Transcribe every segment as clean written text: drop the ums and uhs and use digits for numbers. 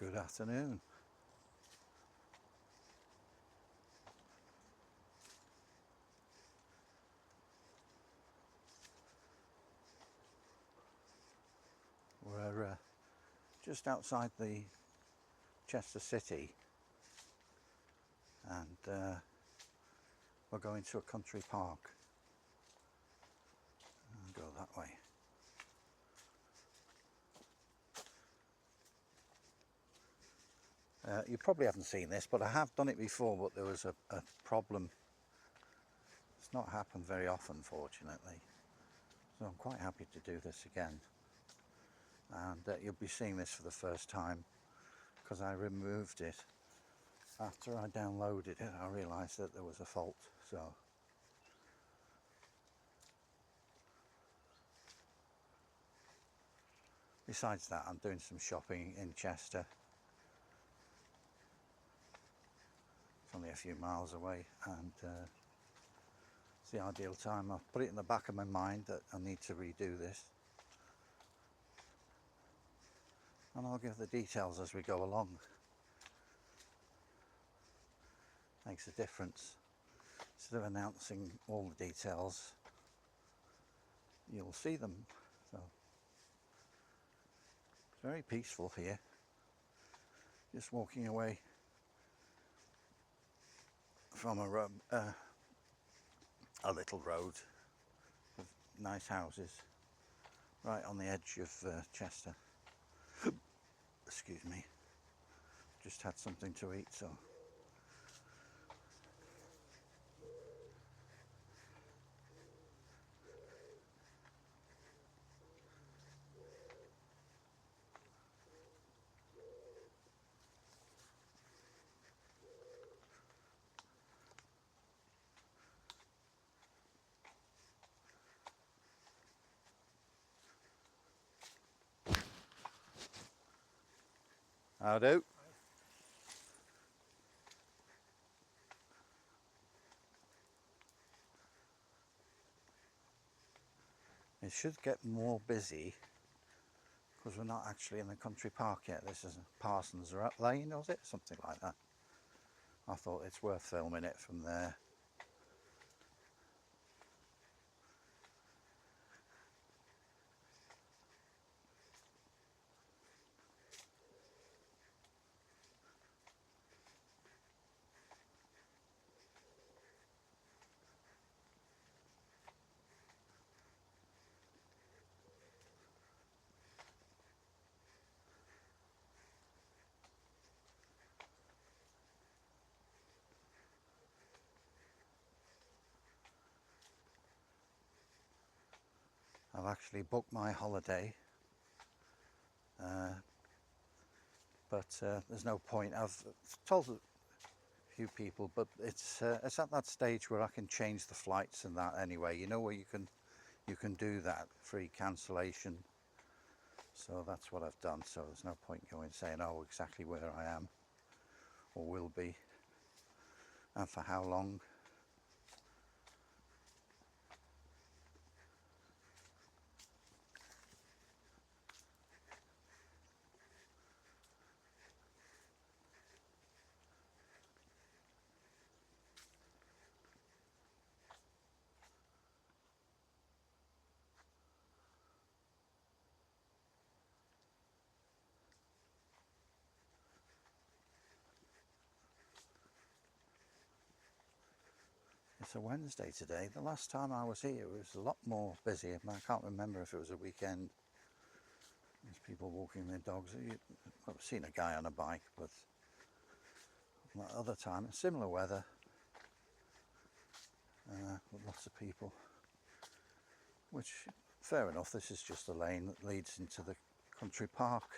Good afternoon. We're just outside the Chester city, and we're going to a country park. I'll go that way. You probably haven't seen this, but I have done it before, but there was a problem. It's not happened very often, fortunately, so I'm quite happy to do this again. And you'll be seeing this for the first time because I removed it after I downloaded it. I realized that there was a fault, so besides that, I'm doing some shopping in Chester. It's only a few miles away, and it's the ideal time. I've put it in the back of my mind that I need to redo this, and I'll give the details as we go along. Makes a difference. Instead of announcing all the details, you'll see them. So it's very peaceful here, just walking away from a little road with nice houses right on the edge of Chester. Excuse me, just had something to eat, so I'll do. It should get more busy because we're not actually in the country park yet. This is Parsons Lane, was it? Something like that. I thought it's worth filming it from there. I've actually booked my holiday, but there's no point. I've told a few people, but it's at that stage where I can change the flights and that anyway. You know, where you can do that free cancellation. So that's what I've done. So there's no point going saying, oh, exactly where I am or will be and for how long. It's a Wednesday today. The last time I was here it was a lot more busy. I can't remember if it was a weekend. There's people walking their dogs. I've seen a guy on a bike, but that other time, similar weather, with lots of people. Which, fair enough, this is just a lane that leads into the country park.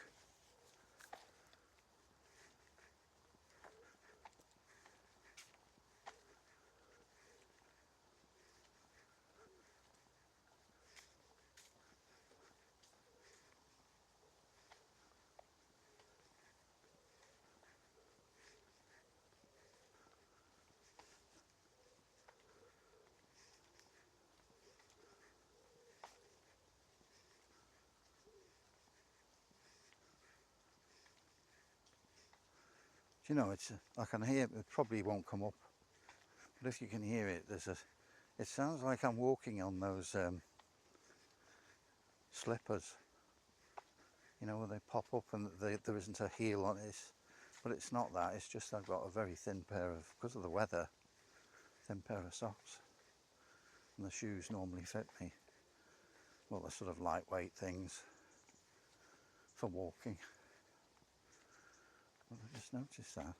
Do you know, it's I can hear it probably won't come up, but if you can hear it, it sounds like I'm walking on those slippers, you know, where they pop up and there isn't a heel on it. But it's not that, it's just I've got a very thin pair of, because of the weather, thin pair of socks, and the shoes normally fit me. Well, they're sort of lightweight things for walking. Well, I just noticed that.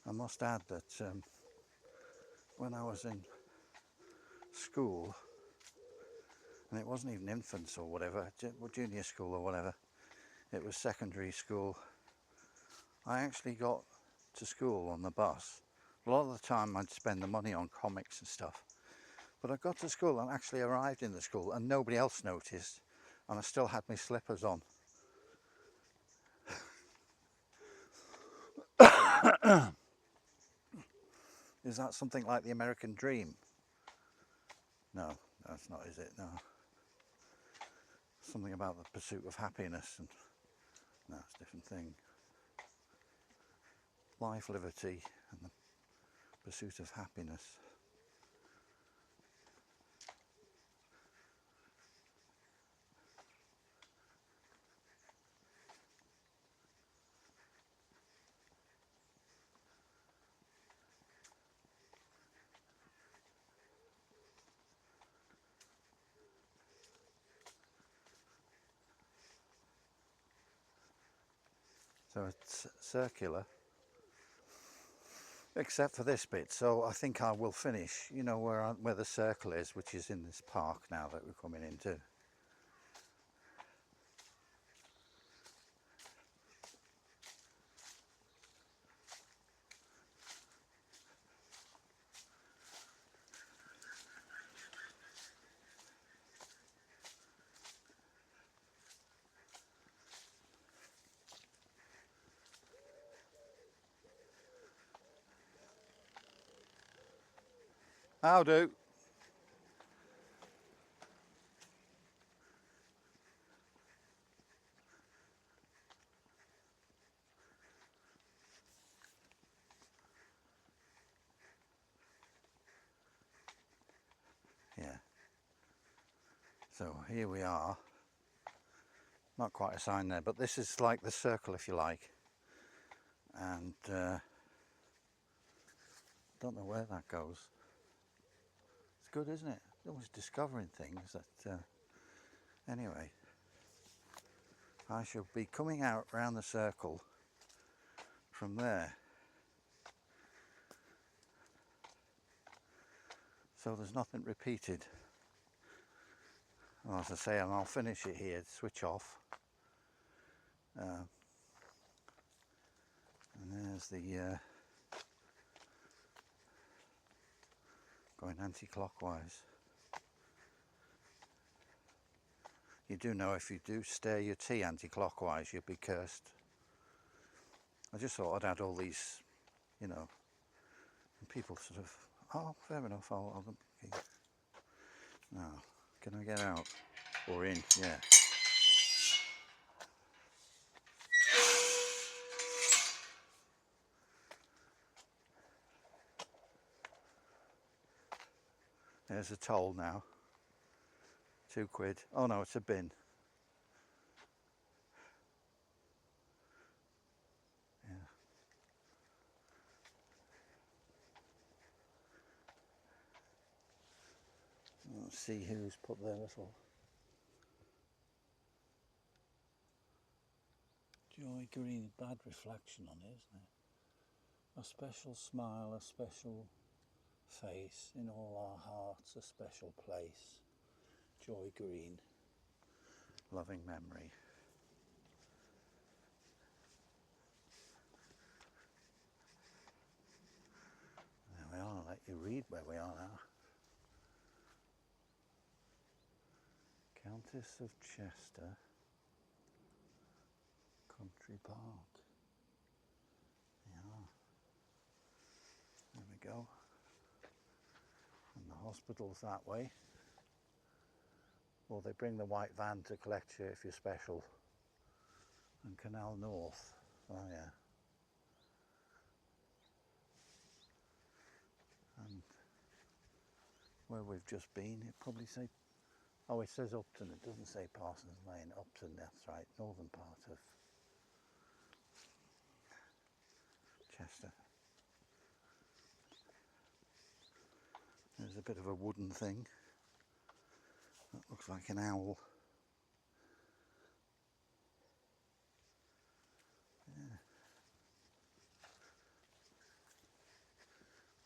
I must add that when I was in school, and it wasn't even infants or whatever, junior school or whatever, it was secondary school, I actually got to school on the bus. A lot of the time I'd spend the money on comics and stuff, but I got to school and actually arrived in the school and nobody else noticed, and I still had my slippers on. Is that something like the American dream? No, that's not, is it? No. Something about the pursuit of happiness, and no, it's a different thing. Life, liberty, and the pursuit of happiness. So it's circular, except for this bit. So I think I will finish, you know, where the circle is, which is in this park now that we're coming into. How do? Yeah. So here we are. Not quite a sign there, but this is like the circle, if you like. And don't know where that goes. It's good, isn't it? Always discovering things that. Anyway, I shall be coming out round the circle from there. So there's nothing repeated. Well, as I say, and I'll finish it here, switch off. And there's the going anti-clockwise. You do know if you do stir your tea anti-clockwise, you'll be cursed. I just thought I'd add all these, you know, and people sort of, oh, fair enough, I'll okay. Now, can I get out? Or in? Yeah. There's a toll now. £2. Oh no, it's a bin. Yeah. Let's see who's put their little Joy green, bad reflection on it, isn't it? A special smile, a special face, in all our hearts a special place. Joy green, loving memory. There we are, I'll let you read where we are now. Countess of Chester Country Park. Yeah, there we go. And the hospital's that way. Or they bring the white van to collect you if you're special. And Canal North. Oh yeah. And where we've just been, it probably say, oh, it says Upton, it doesn't say Parsons Lane. Upton, that's right, northern part of Chester. There's a bit of a wooden thing that looks like an owl. Yeah.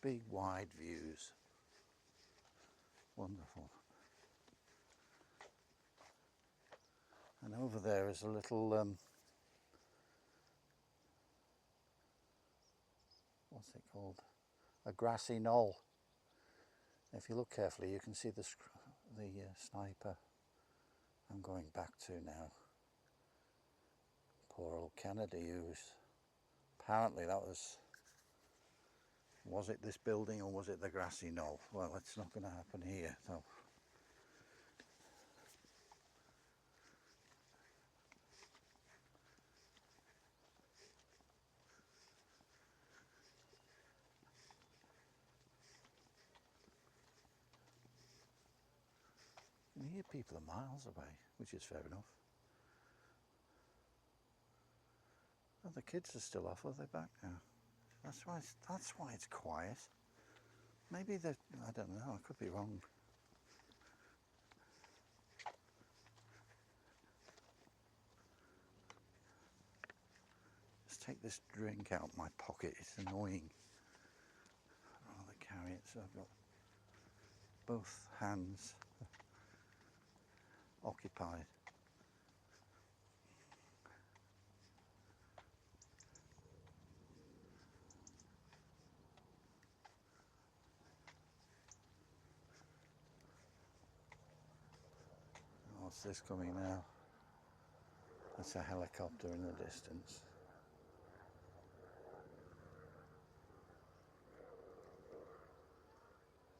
Big wide views. Wonderful. And over there is a little what's it called? A grassy knoll. If you look carefully, you can see the sniper I'm going back to now. Poor old Kennedy, who's apparently that was it this building or was it the grassy knoll? Well, it's not going to happen here, so. You can hear people are miles away, which is fair enough. Oh, the kids are still off, are they back now? That's why it's quiet. Maybe I don't know, I could be wrong. Let's take this drink out of my pocket, it's annoying. I'd rather carry it, so I've got both hands occupied. What's this coming now? That's a helicopter in the distance.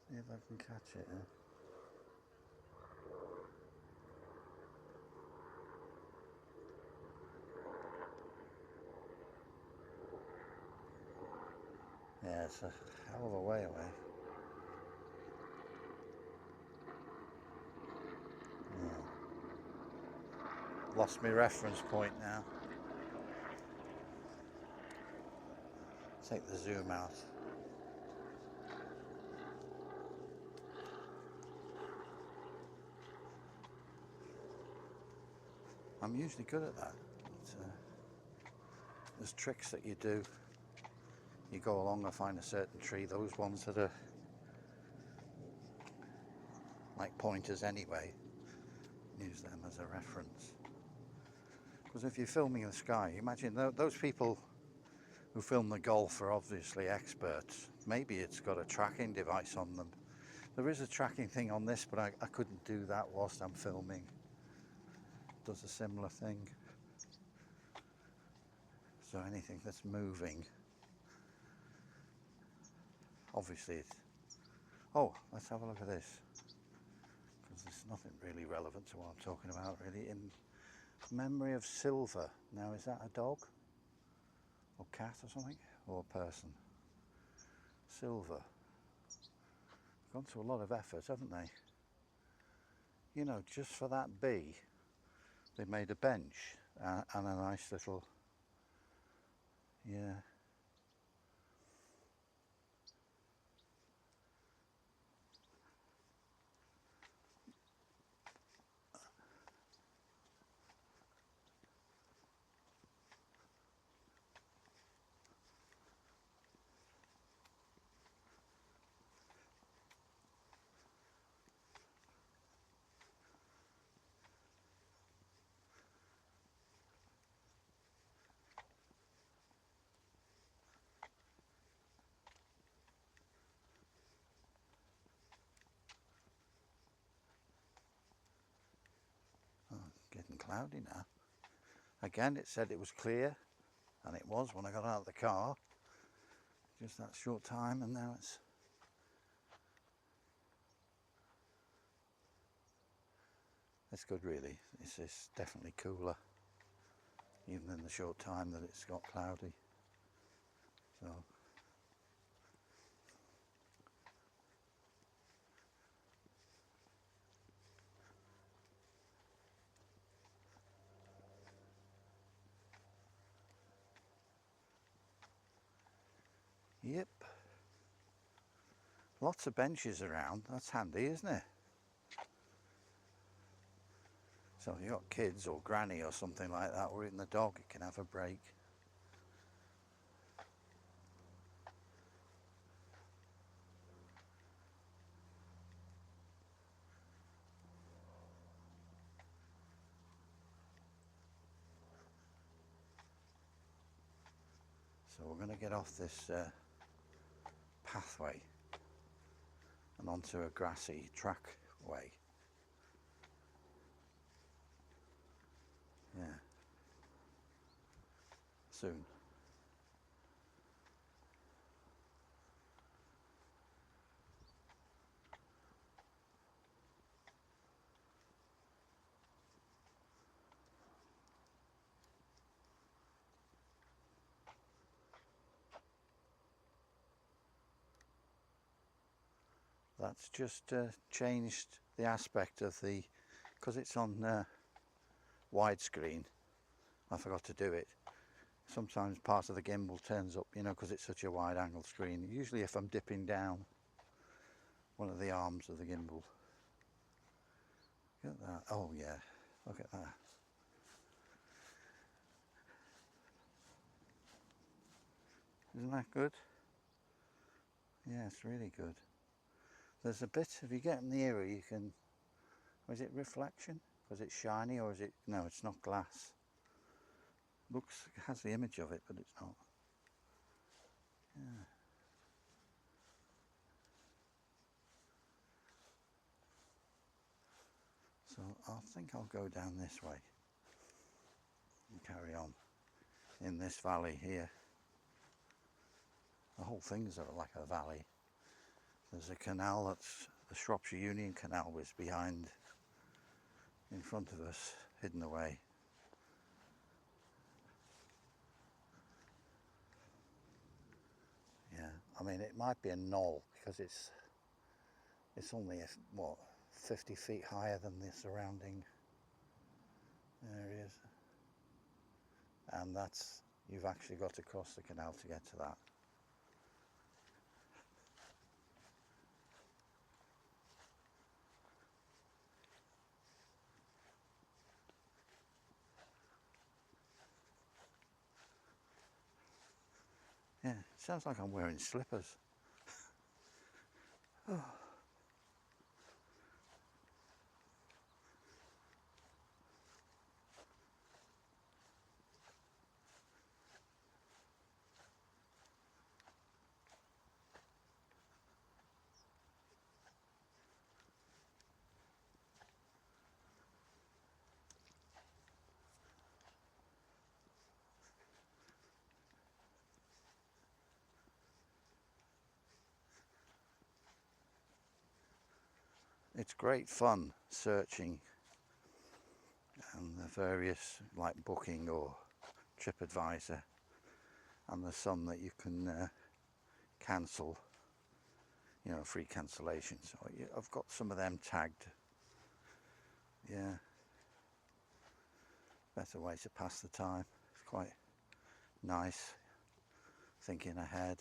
See if I can catch it. Yeah, it's a hell of a way away. Yeah. Lost my reference point now. Take the zoom out. I'm usually good at that. There's tricks that you do. You go along and find a certain tree, those ones that are like pointers anyway, use them as a reference. Because if you're filming the sky, imagine those people who film the golf are obviously experts. Maybe it's got a tracking device on them. There is a tracking thing on this, but I couldn't do that whilst I'm filming. It does a similar thing. So anything that's moving, obviously it's... Oh, let's have a look at this. Because there's nothing really relevant to what I'm talking about, really. In memory of Silver. Now, is that a dog? Or cat or something? Or a person? Silver. Gone to a lot of effort, haven't they? You know, just for that bee, they made a bench and a nice little... Yeah. Oh, getting cloudy now. Again, it said it was clear, and it was when I got out of the car. Just that short time, and now it's... It's good, really. It's definitely cooler. even in the short time that it's got cloudy. So yep, lots of benches around. That's handy, isn't it? So if you've got kids or granny or something like that, or even the dog, it can have a break. So we're going to get off this pathway and onto a grassy trackway. Yeah, soon. That's just changed the aspect of the, because it's on widescreen. I forgot to do it. Sometimes part of the gimbal turns up, you know, because it's such a wide angle screen. Usually if I'm dipping down one of the arms of the gimbal. Look at that. Oh yeah, look at that. Isn't that good? Yeah, it's really good. There's a bit, if you get nearer you can, is it reflection? Because it's shiny, or is it, no, it's not glass. Looks, it has the image of it, but it's not. Yeah. So I think I'll go down this way and carry on in this valley here. The whole thing's like a valley. There's a canal, that's the Shropshire Union Canal, was behind, in front of us, hidden away. Yeah, I mean it might be a knoll because it's only what, 50 feet higher than the surrounding areas, and that's, you've actually got to cross the canal to get to that. Yeah, it sounds like I'm wearing slippers. Oh. It's great fun searching and the various, like Booking or TripAdvisor, and there's some that you can cancel, you know, free cancellation. So I've got some of them tagged. Yeah, better way to pass the time. It's quite nice, thinking ahead.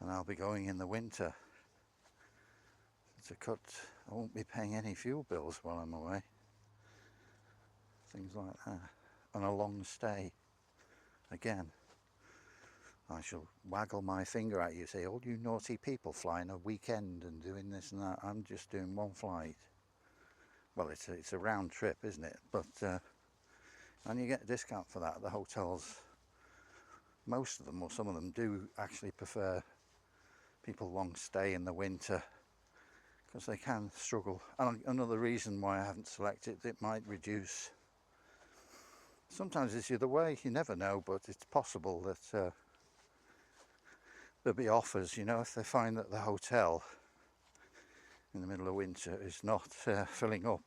And I'll be going in the winter. To cut, I won't be paying any fuel bills while I'm away. Things like that. And a long stay. Again, I shall waggle my finger at you, say, all you naughty people flying a weekend and doing this and that. I'm just doing one flight. Well, it's a round trip, isn't it? But and you get a discount for that. The hotels, most of them, or some of them, do actually prefer people long stay in the winter, because they can struggle. And another reason why I haven't selected it might reduce. Sometimes it's the other way, you never know, but it's possible that there'll be offers, you know, if they find that the hotel in the middle of winter is not filling up,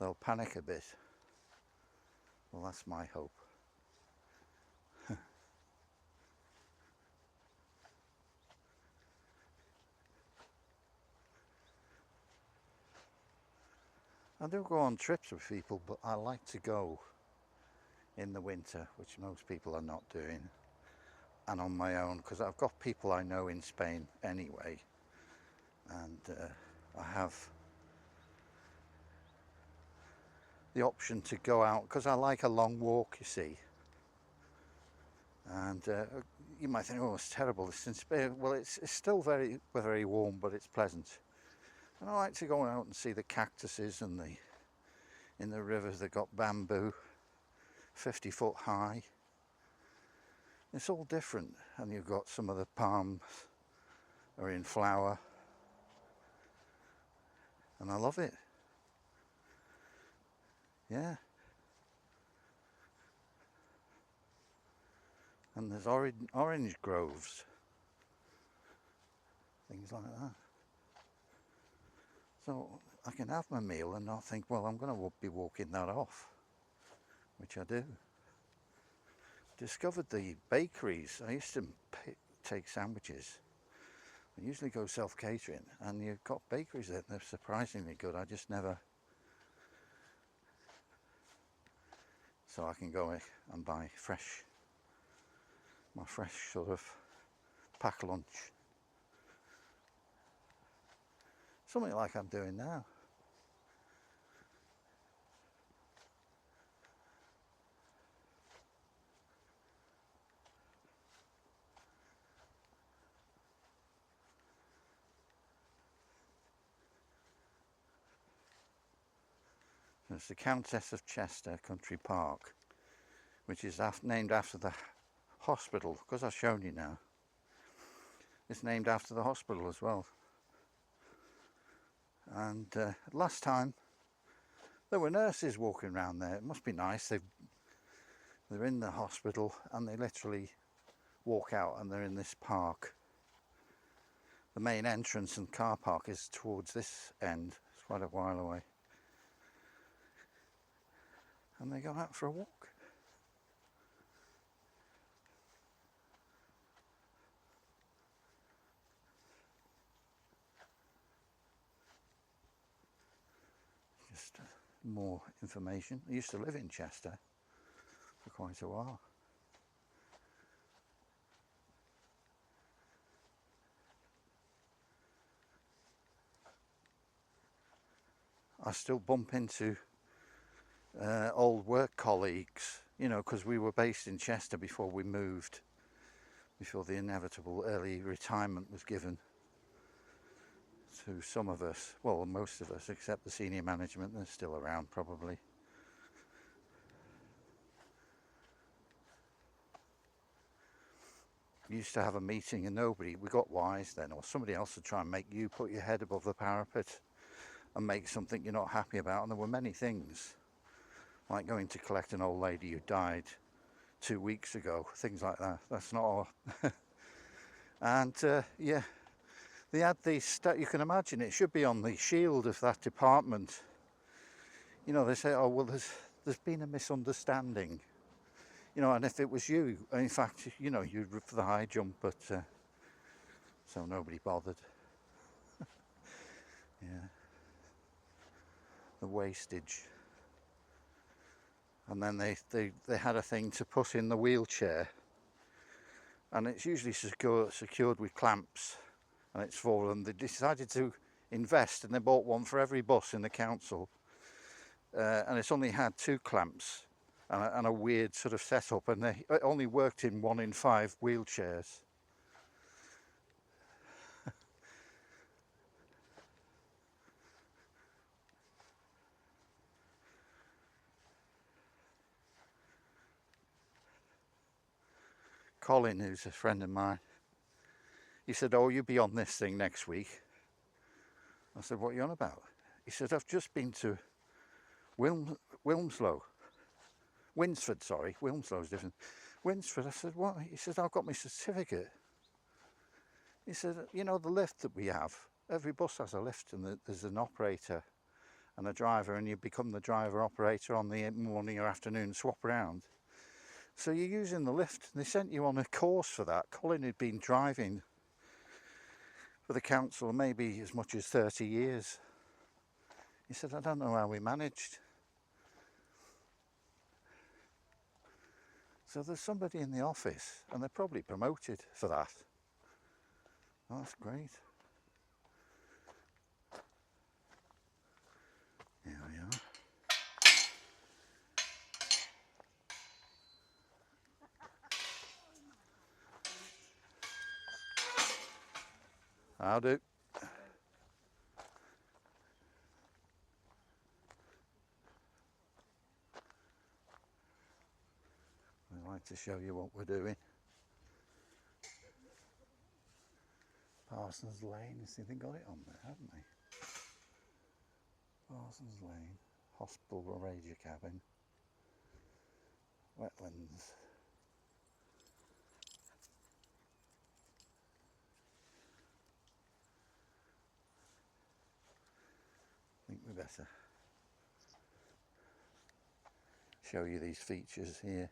they'll panic a bit. Well, that's my hope. I do go on trips with people, but I like to go in the winter, which most people are not doing, and on my own, because I've got people I know in Spain anyway, and I have the option to go out, because I like a long walk, you see. And you might think, oh, it's terrible, it's in Spain. Well, it's still very warm, but it's pleasant. And I like to go out and see the cactuses, and in the rivers they've got bamboo 50 foot high. It's all different, and you've got some of the palms are in flower, and I love it. Yeah. And there's orange groves, things like that. So I can have my meal and not think, well, I'm going to be walking that off, which I do. Discovered the bakeries. I used to take sandwiches. I usually go self-catering, and you've got bakeries that they're surprisingly good. I just never. So I can go and buy my fresh sort of pack lunch. Something like I'm doing now. It's the Countess of Chester Country Park, which is named after the hospital, because I've shown you now. It's named after the hospital as well. And last time there were nurses walking around there. It must be nice. They're in the hospital and they literally walk out and they're in this park. The main entrance and car park is towards this end. It's quite a while away. And they go out for a walk. Just more information. I used to live in Chester for quite a while. I still bump into old work colleagues, you know, because we were based in Chester before we moved, before the inevitable early retirement was given to some of us, well, most of us, except the senior management. They're still around probably. We used to have a meeting and we got wise then, or somebody else would try and make you put your head above the parapet and make something you're not happy about. And there were many things, like going to collect an old lady who died 2 weeks ago, things like that. That's not all. And yeah, they had these, you can imagine it should be on the shield of that department. You know, they say, oh, well, there's been a misunderstanding. You know, and if it was you, in fact, you know, you'd for the high jump, but so nobody bothered. Yeah. The wastage. And then they had a thing to put in the wheelchair, and it's usually secured with clamps, and it's for them. They decided to invest, and they bought one for every bus in the council, and it's only had 2 clamps and a weird sort of setup, and it only worked in 1 in 5 wheelchairs. Colin, who's a friend of mine, he said, oh, you'll be on this thing next week. I said, what are you on about? He said, I've just been to Wilmslow. Winsford, sorry. Wilmslow's different. Winsford. I said, what? He said, I've got my certificate. He said, you know, the lift that we have, every bus has a lift, and there's an operator and a driver, and you become the driver operator on the morning or afternoon, swap around. So you're using the lift. They sent you on a course for that. Colin had been driving for the council maybe as much as 30 years. He said, I don't know how we managed. So there's somebody in the office, and they're probably promoted for that. Oh, that's great. Here we are. I'll do. I'd like to show you what we're doing. Parsons Lane, you see they got it on there, haven't they? Parsons Lane, hospital ranger cabin, wetlands. I think we better show you these features here.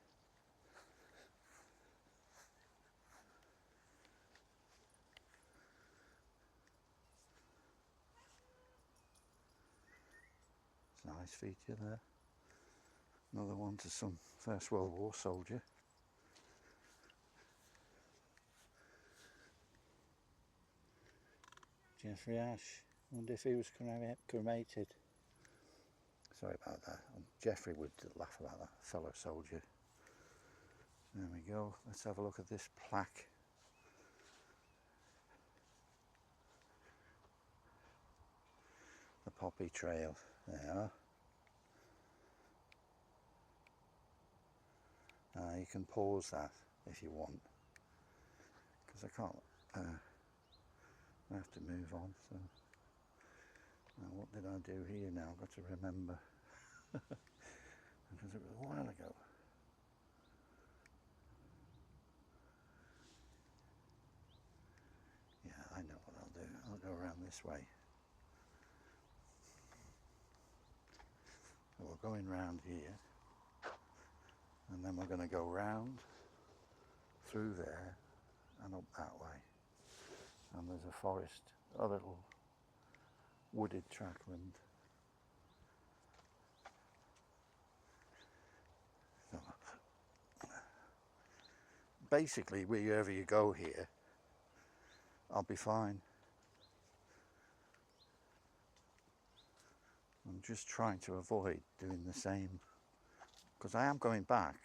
It's a nice feature there. Another one to some First World War soldier. Jeffrey Ash. Wonder if he was cremated. Sorry about that. Jeffrey would laugh about that, fellow soldier. There we go. Let's have a look at this plaque. The poppy trail. There. You can pause that if you want, because I can't. I have to move on. So now, what did I do here? Now I've got to remember because it was a while ago. Yeah, I know what I'll do. I'll go around this way. So we're going round here, and then we're going to go round through there and up that way. And there's a forest, a little wooded trackland. So basically, wherever you go here, I'll be fine. I'm just trying to avoid doing the same, because I am going back,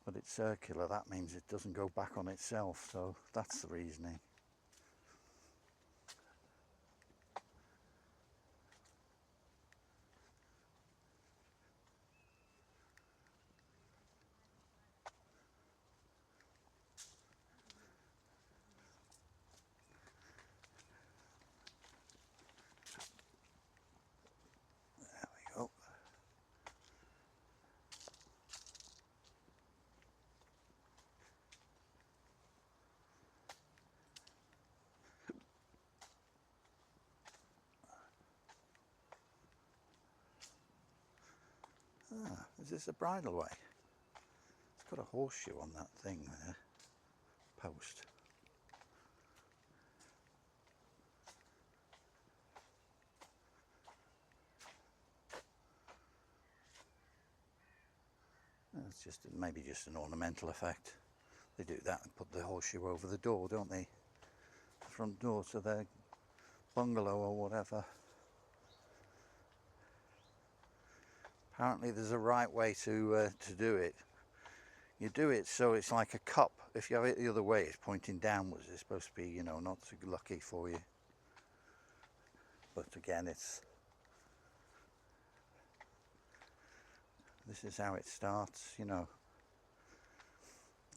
but it's circular. That means it doesn't go back on itself, so that's the reasoning. Ah, is this a bridleway? It's got a horseshoe on that thing there, post. It's just maybe just an ornamental effect. They do that and put the horseshoe over the door, don't they? The front door to their bungalow or whatever. Apparently there's a right way to do it. You do it so it's like a cup. If you have it the other way, it's pointing downwards. It's supposed to be, you know, not so lucky for you. But again, this is how it starts, you know.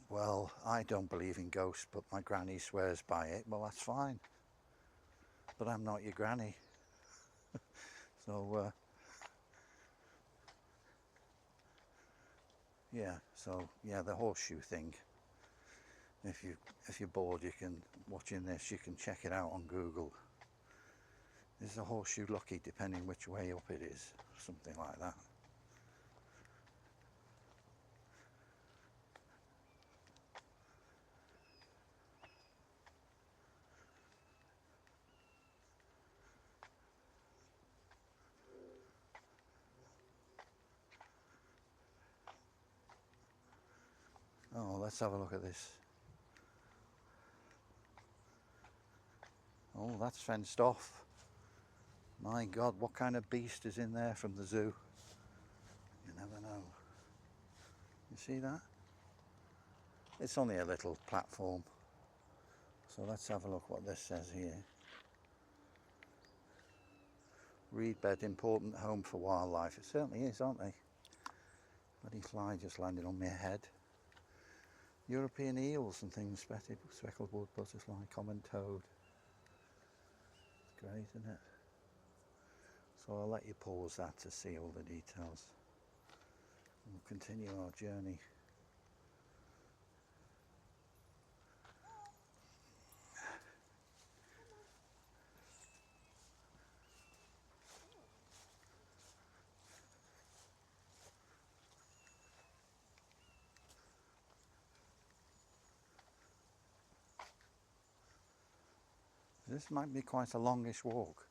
Well, I don't believe in ghosts, but my granny swears by it. Well, that's fine. But I'm not your granny. So, yeah, so yeah, the horseshoe thing. If you're bored, you can watching this. You can check it out on Google. Is the horseshoe lucky depending which way up it is? Something like that. Oh, let's have a look at this. Oh, that's fenced off. My God, what kind of beast is in there from the zoo? You never know. You see that? It's only a little platform. So let's have a look what this says here. Reed bed, important home for wildlife. It certainly is, aren't they? Bloody fly just landed on my head. European eels and things, speckled wood butterfly, common toad. It's great, isn't it? So I'll let you pause that to see all the details. We'll continue our journey. This might be quite a longish walk.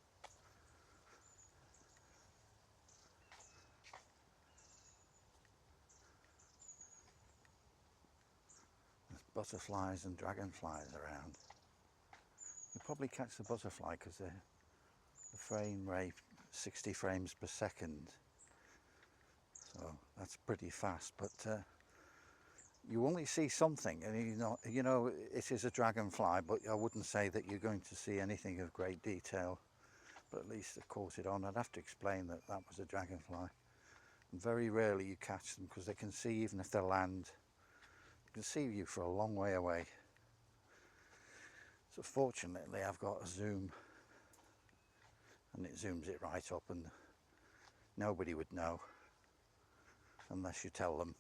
There's butterflies and dragonflies around. You'll probably catch the butterfly because the frame rate 60 frames per second. So that's pretty fast, but you only see something, and you know it is a dragonfly, but I wouldn't say that you're going to see anything of great detail. But at least I caught it on. I'd have to explain that that was a dragonfly. And very rarely you catch them because they can see, even if they land, they can see you for a long way away. So fortunately I've got a zoom, and it zooms it right up, and nobody would know unless you tell them.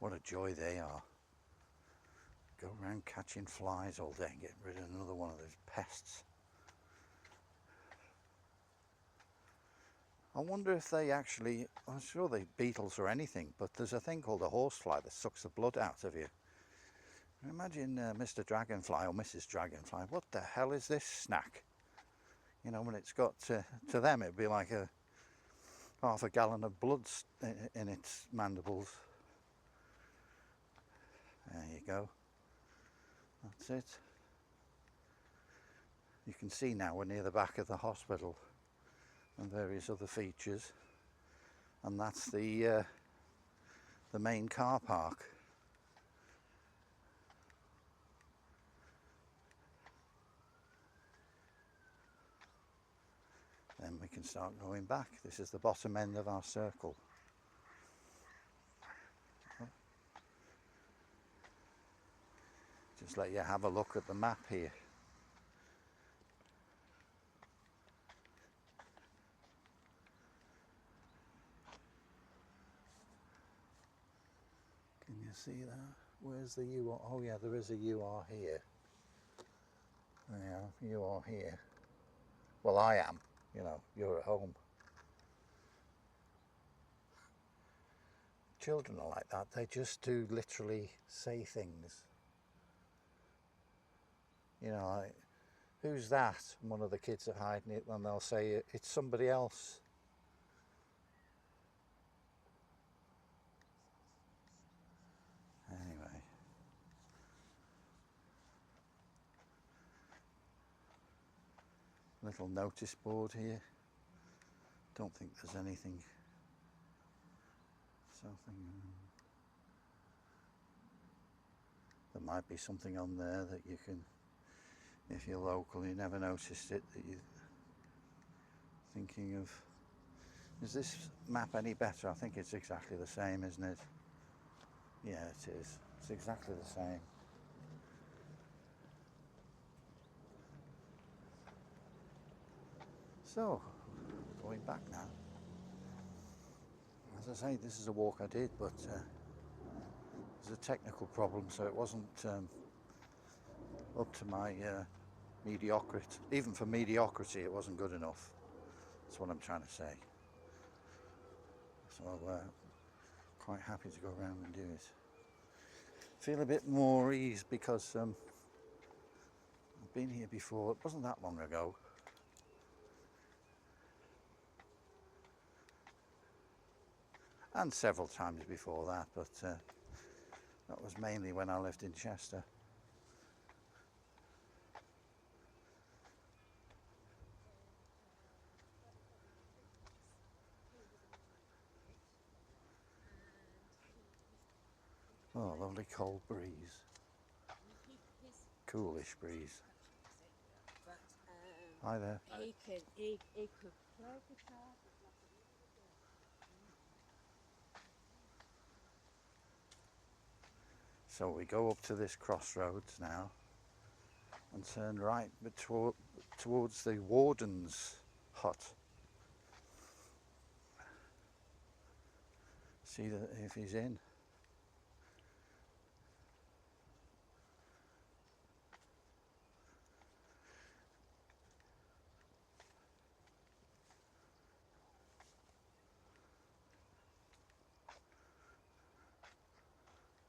What a joy they are. Go around catching flies all day and getting rid of another one of those pests. I wonder if they actually, I'm sure they're beetles or anything, but there's a thing called a horsefly that sucks the blood out of you. Imagine Mr. Dragonfly or Mrs. Dragonfly, what the hell is this snack? You know, when it's got, to them it'd be like a half a gallon of blood in its mandibles. There you go. That's it. You can see now we're near the back of the hospital and various other features, and that's the main car park. Then we can start going back. This is the bottom end of our circle. Just let you have a look at the map here. Can you see that? Where's the UR? Oh yeah, there is a UR here. Yeah, UR here. Well, I am. You know, you're at home. Children are like that. They just do literally say things. You know, like, who's that? And one of the kids are hiding it, and they'll say it's somebody else. Anyway. Little notice board here. Don't think there's anything. There might be something on there that you can, if you're local, you never noticed it, that you're thinking of. Is this map any better? I think it's exactly the same, isn't it? Yeah, it is. It's exactly the same. So, going back now. I say, this is a walk I did, but there's a technical problem, so it wasn't up to my mediocrity. Even for mediocrity, it wasn't good enough. That's what I'm trying to say. So quite happy to go around and do it. Feel a bit more ease because I've been here before. It wasn't that long ago. And several times before that, but that was mainly when I lived in Chester. Oh, lovely cold breeze. Coolish breeze. Hi there. He could play guitar. So we go up to this crossroads now and turn right towards the warden's hut. See if he's in.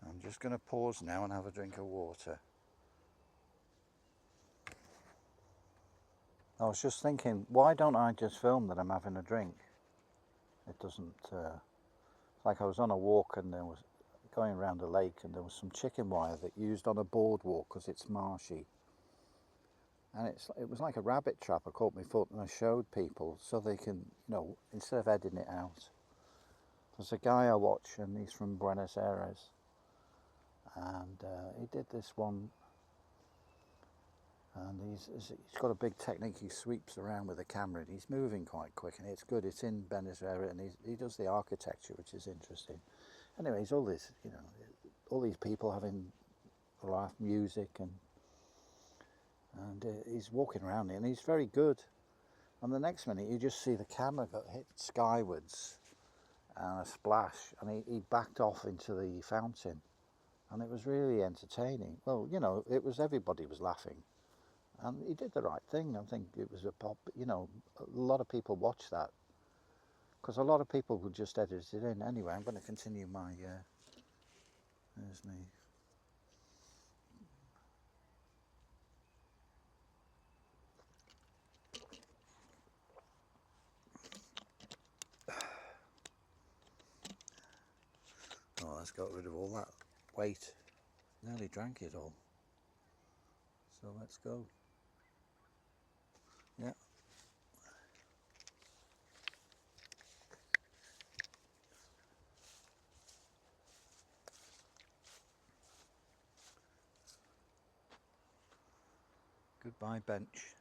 I'm just going to pause now and have a drink of water. I was just thinking, why don't I just film that I'm having a drink? It doesn't, like I was on a walk and there was going around a lake and there was some chicken wire that used on a boardwalk because it's marshy. And it was like a rabbit trap. I caught my foot and I showed people so they can, you know, instead of editing it out. There's a guy I watch and he's from Buenos Aires. And he did this one, and he's got a big technique. He sweeps around with the camera and he's moving quite quick, and it's good. It's in Buenos Aires, and he does the architecture, which is interesting. Anyways, all this, you know, all these people having a laugh, music, and he's walking around and he's very good. And the next minute you just see the camera got hit skywards and a splash, and he backed off into the fountain. And it was really entertaining. Well, you know, everybody was laughing. And he did the right thing. I think it was you know, a lot of people watch that. Because a lot of people would just edit it in. Anyway, I'm going to continue my, there's me. Oh, that's got rid of all that weight. Nearly drank it all. So let's go. Yeah. Goodbye, bench.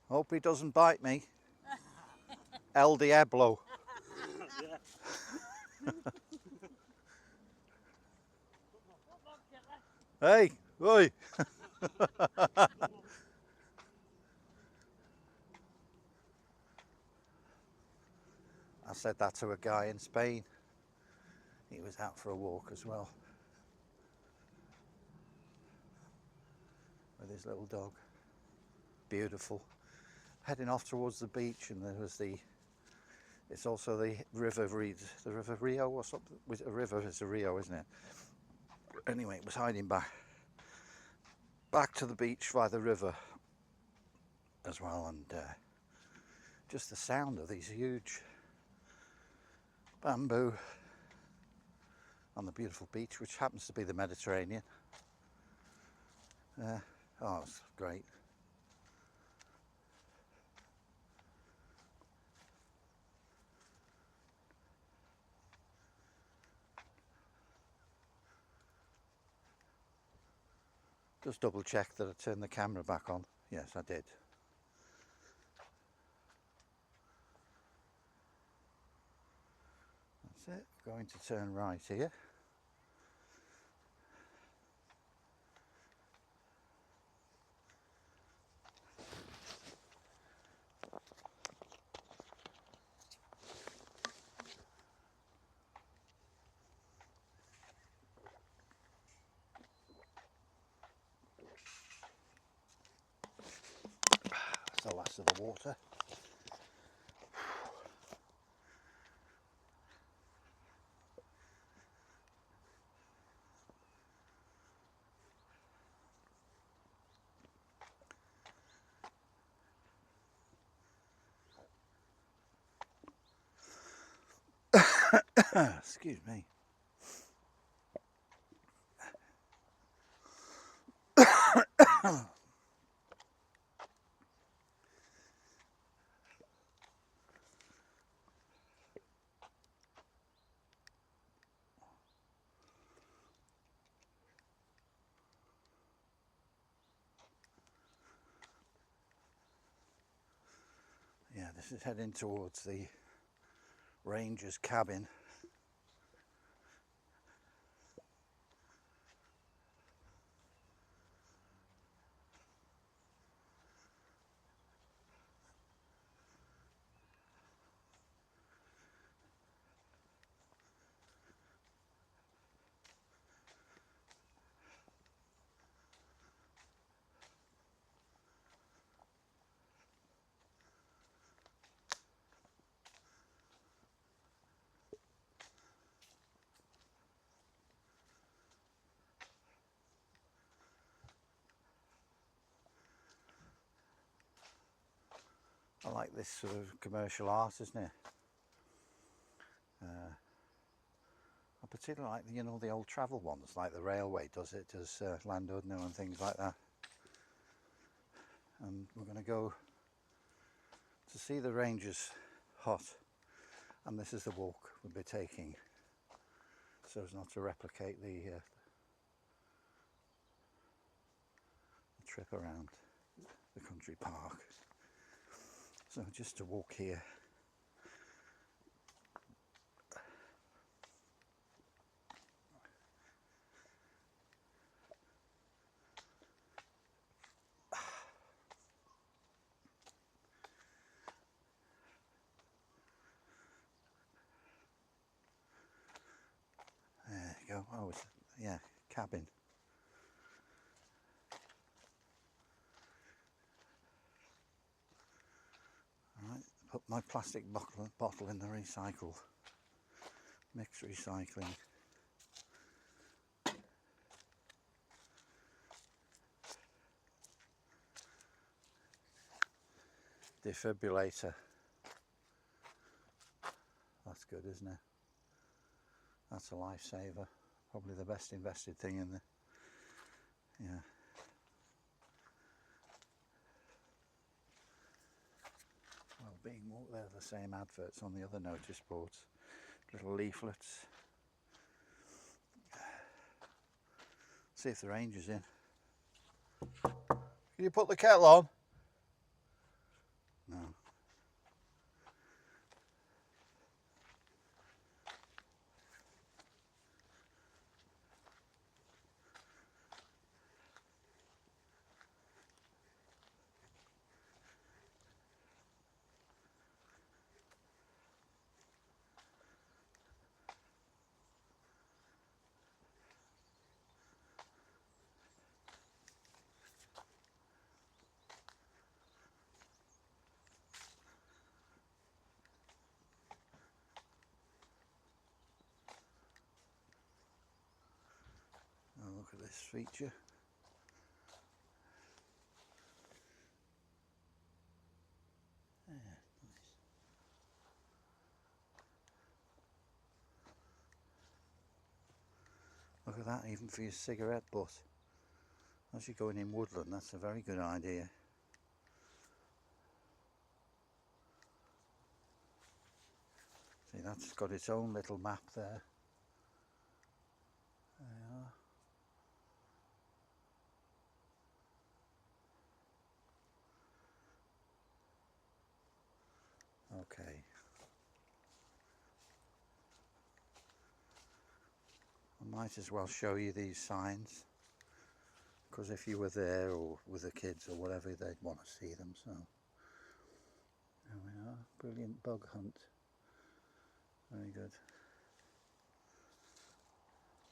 Hope he doesn't bite me. El Diablo. Hey, oi. I said that to a guy in Spain. He was out for a walk as well with his little dog. Beautiful. Heading off towards the beach, and there was it's also the River Rio or something. With a river, it's a Rio, isn't it? Anyway, it was hiding back to the beach by the river as well, and just the sound of these huge bamboo on the beautiful beach, which happens to be the Mediterranean. Oh, it's great. Just double check that I turned the camera back on. Yes, I did. That's it. Going to turn right here. That's the last of the water. Excuse me. Yeah, this is heading towards the ranger's cabin. I like this sort of commercial art, isn't it? I particularly like, you know, the old travel ones, like the railway does it, does Landudno and things like that. And we're going to go to see the Rangers hut, and this is the walk we'll be taking, so as not to replicate the trip around the country park. So just to walk here. There you go. Oh, it's, yeah, cabin. Alright, put my plastic bottle in the recycle. Mixed recycling. Defibrillator. That's good, isn't it? That's a lifesaver. Probably the best invested thing in the, yeah. Well-being walk, they're the same adverts on the other notice boards. Little leaflets. See if the ranger's in. Can you put the kettle on? No. Oh, look at this feature. Yeah, nice. Look at that, even for your cigarette butt. As you're going in woodland, that's a very good idea. See, that's got its own little map there. There you are. Okay. I might as well show you these signs, because if you were there or with the kids or whatever, they'd want to see them. So there we are. Brilliant bug hunt. Very good.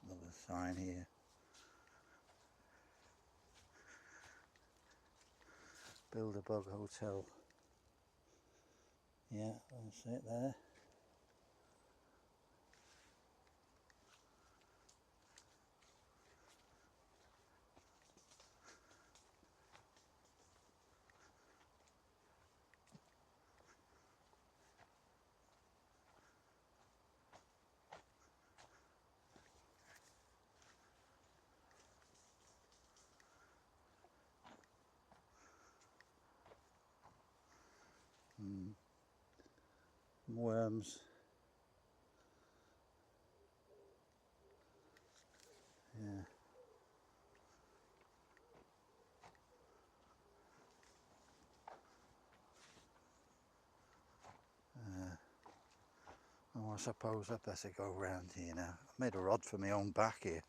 Another sign here. Build a bug hotel. Yeah, that's it there. Worms. Yeah. Oh, I suppose I'd better go round here now. I made a rod for my own back here.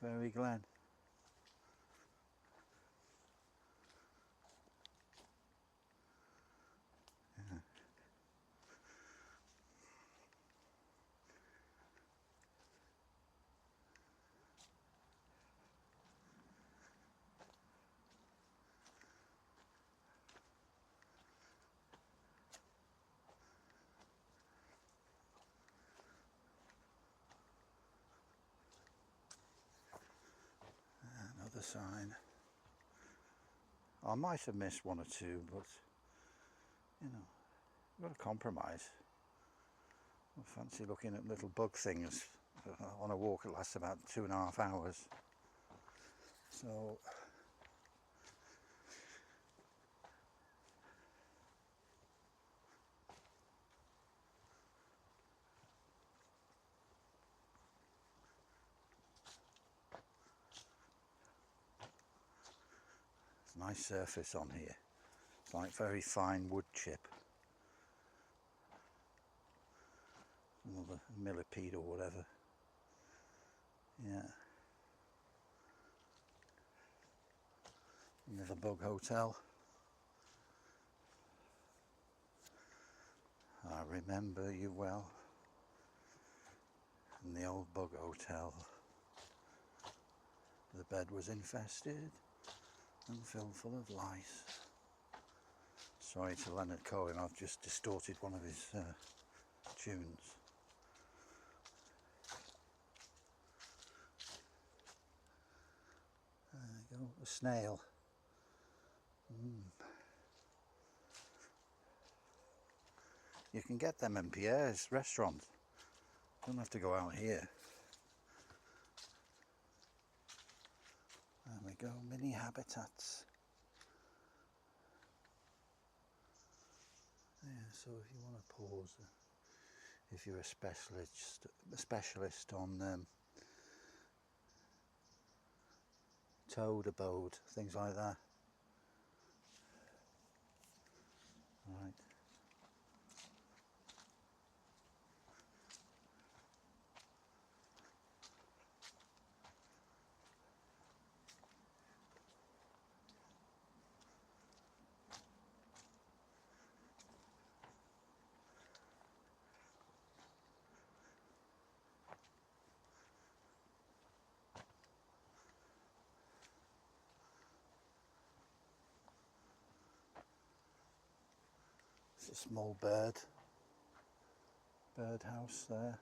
Very glad. Yeah. Another sign. I might have missed one or two, but you know, you've got to compromise. I fancy looking at little bug things on a walk that lasts about 2.5 hours. So it's a nice surface on here. It's like very fine wood chip. Another millipede or whatever. Yeah. Another bug hotel. I remember you well. In the old bug hotel. The bed was infested and filled full of lice. Sorry to Leonard Cohen, I've just distorted one of his tunes. There you go, a snail. You can get them in Pierre's restaurant. Don't have to go out here. There we go, mini habitats. Yeah, so if you want to pause, if you're a specialist on toad abode, things like that. Right. It's a small bird house there.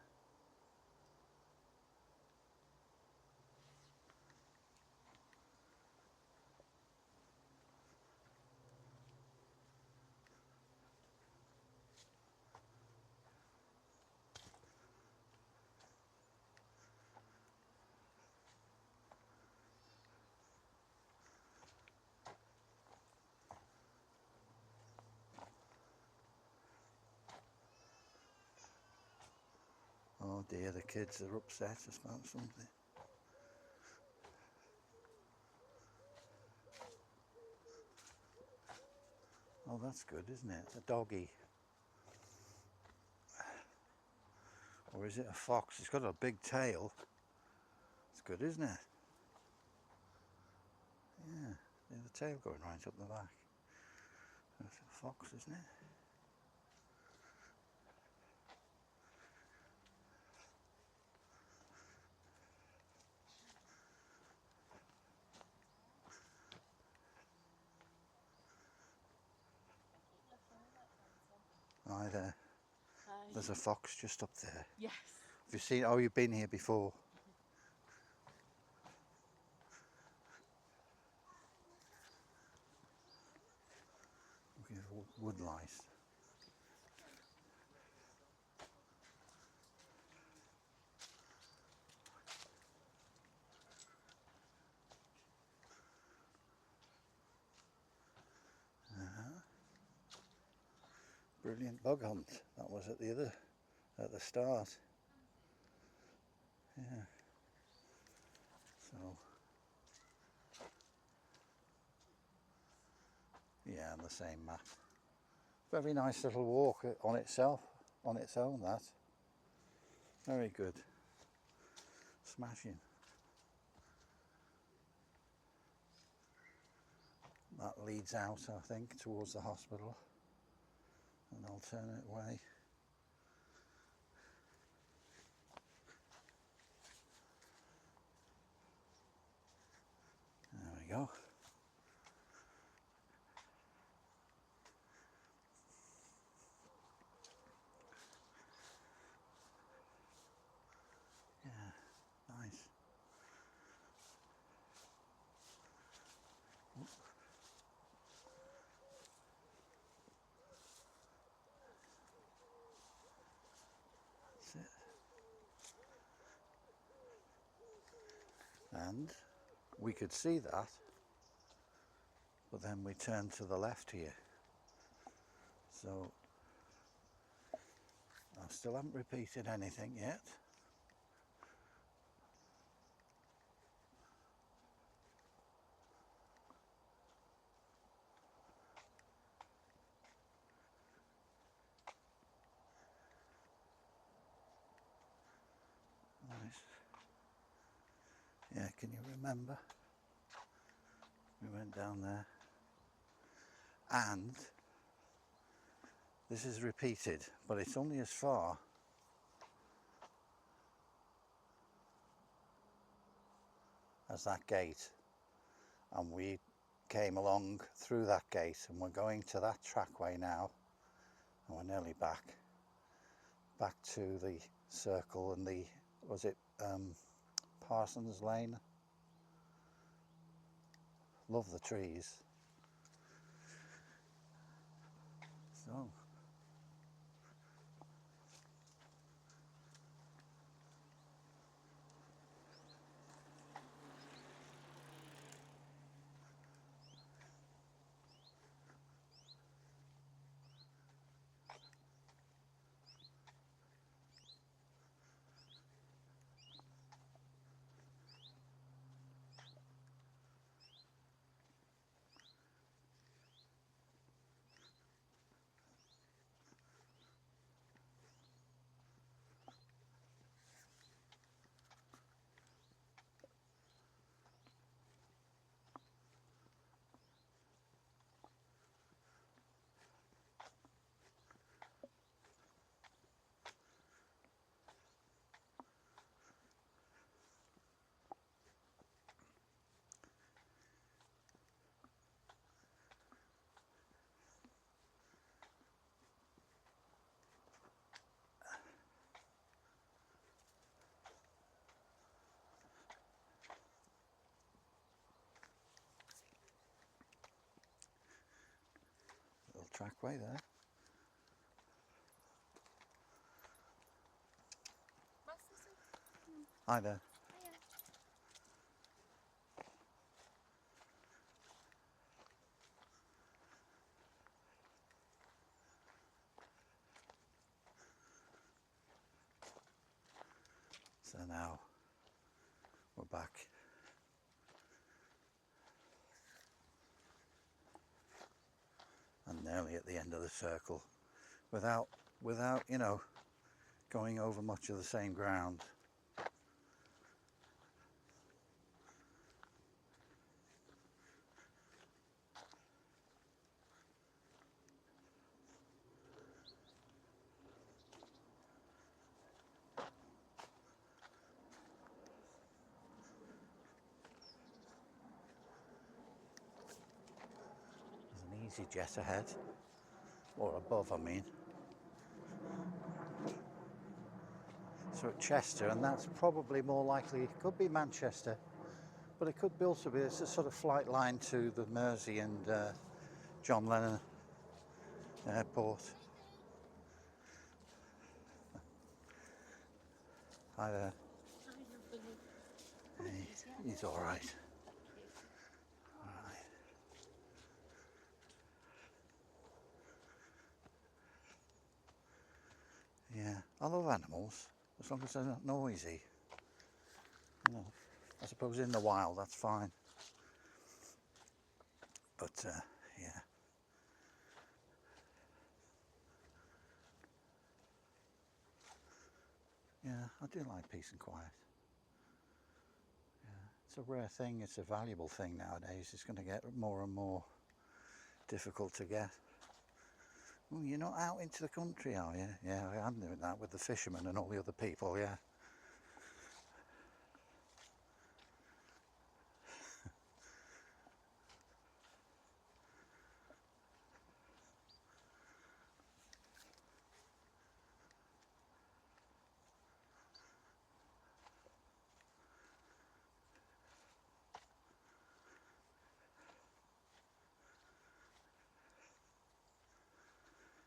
Oh dear, the kids are upset about something. Oh, that's good, isn't it? A doggy. Or is it a fox? It's got a big tail. It's good, isn't it? Yeah, there's the tail going right up the back. That's a fox, isn't it? Hi there. Hi. There's a fox just up there. Yes. Have you seen? Oh, you've been here before. Looking for wood lice. Brilliant bug hunt. That was at the start. Yeah. So. Yeah, on the same map. Very nice little walk on itself, on its own, that. Very good. Smashing. That leads out, I think, towards the hospital. An alternate way. There we go. Yeah, nice. That's it. And we could see that, but then we turned to the left here. So I still haven't repeated anything yet. Nice. Yeah, can you remember? We went down there. And this is repeated, but it's only as far as that gate. And we came along through that gate and we're going to that trackway now. And we're nearly back to the circle and the, was it Parsons Lane? Love the trees. So. Little trackway there. Hi there. So now we're back. And nearly at the end of the circle. Without, you know, going over much of the same ground. There's an easy jet ahead, or above I mean. So at Chester, and that's probably more likely, it could be Manchester, but it could also be, it's a sort of flight line to the Mersey and John Lennon Airport. Hi there. He's all right. All right. Yeah, I love animals as long as they're not noisy. You know, I suppose in the wild that's fine. But yeah. Yeah, I do like peace and quiet. Yeah, it's a rare thing, it's a valuable thing nowadays. It's going to get more and more difficult to get. Oh, you're not out into the country, are you? Yeah, I'm doing that with the fishermen and all the other people, yeah.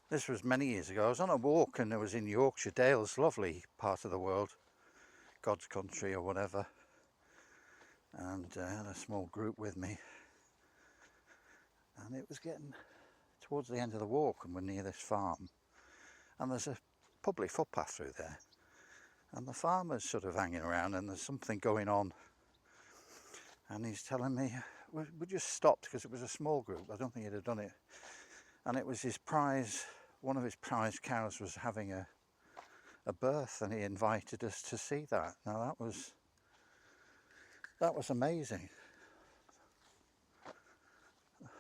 This was many years ago. I was on a walk and it was in Yorkshire Dales, lovely part of the world, God's country or whatever. And I had a small group with me. And it was getting towards the end of the walk and we're near this farm. And there's a public footpath through there. And the farmer's sort of hanging around and there's something going on. And he's telling me, we just stopped because it was a small group. I don't think he'd have done it. And it was his prize, one of his prize cows was having a birth and he invited us to see that. Now that was amazing.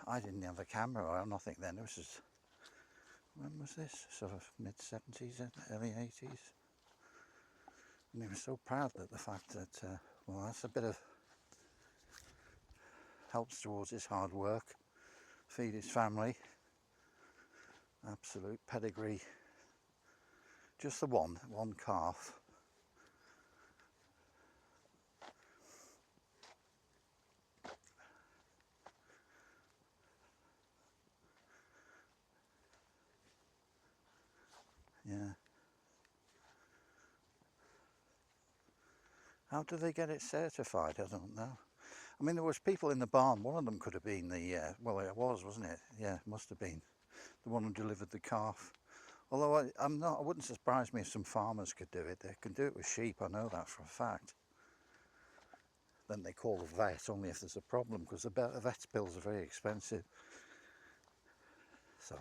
I didn't have a camera or nothing then. When was this? Sort of mid-70s, early 80s. And he was so proud that the fact that, well, that's a bit of helps towards his hard work, feed his family. Absolute pedigree. Just the one calf. Yeah. How do they get it certified? I don't know. I mean, there was people in the barn. One of them could have been the, well, it was, wasn't it? Yeah, it must have been the one who delivered the calf. Although I wouldn't surprise me if some farmers could do it. They can do it with sheep. I know that for a fact. Then they call the vet only if there's a problem because the vet's bills are very expensive. So.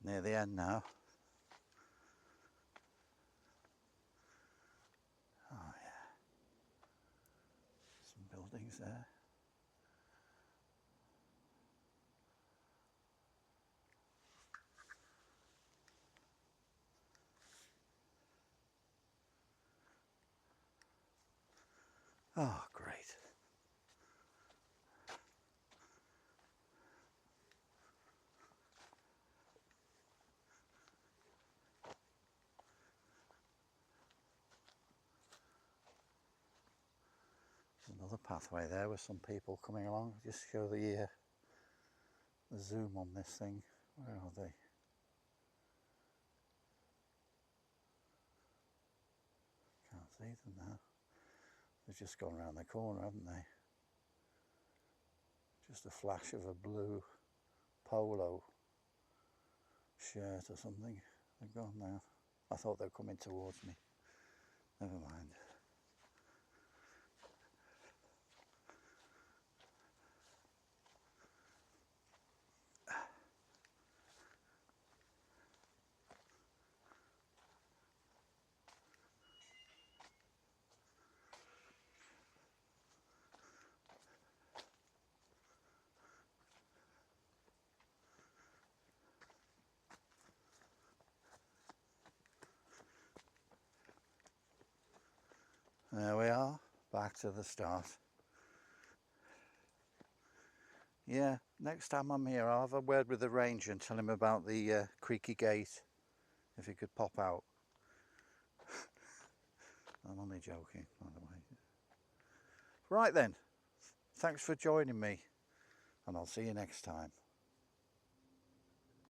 Near the end now. Oh yeah. Some buildings there. Oh, great. Another pathway there with some people coming along. Just show the zoom on this thing. Where are they? Can't see them now. They've just gone around the corner, haven't they? Just a flash of a blue polo shirt or something. They're gone now. I thought they were coming towards me. Never mind. There we are, back to the start. Yeah, next time I'm here I'll have a word with the ranger and tell him about the creaky gate, if he could pop out. I'm only joking, by the way. Right then, thanks for joining me, and I'll see you next time.